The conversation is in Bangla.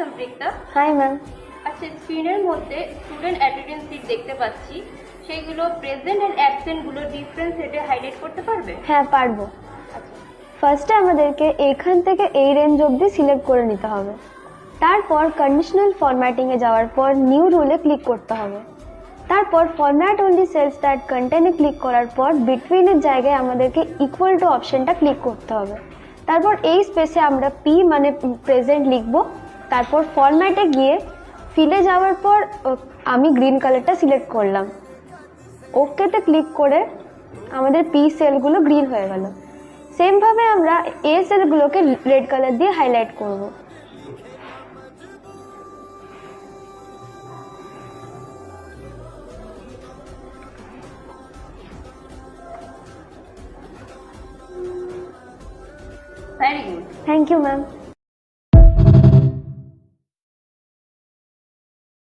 সম্পৃক্তা। Hi ma'am. আচ্ছা, স্ক্রিনের মধ্যে স্টুডেন্ট অ্যাটেন্ডেন্স শিট দেখতে পাচ্ছি, সেইগুলো প্রেজেন্ট এন্ড অ্যাবসেন্ট গুলো ডিফারেন্স রেটে হাইলাইট করতে পারবে? হ্যাঁ পারবো। ফার্স্টে আমাদেরকে এখান থেকে এই রেঞ্জ অবধি সিলেক্ট করে নিতে হবে। তারপর কন্ডিশনাল ফরম্যাটিংয়ে যাওয়ার পর নিউ রুলে ক্লিক করতে হবে। তারপর format only cells that contain click করার পর বিটুইনের জায়গায় আমাদেরকে ইকুয়াল টু অপশনটা ক্লিক করতে হবে। তারপর এই স্পেসে আমরা পি মানে প্রেজেন্ট লিখব। তারপর ফরম্যাটে গিয়ে ফিলে যাওয়ার পর আমি গ্রিন কালারটা সিলেক্ট করলাম। ওকেতে ক্লিক করে আমাদের পি সেলগুলো গ্রিন হয়ে গেল। সেমভাবে আমরা এ সেলগুলোকে রেড কালার দিয়ে হাইলাইট করব। Very good. Thank you ma'am.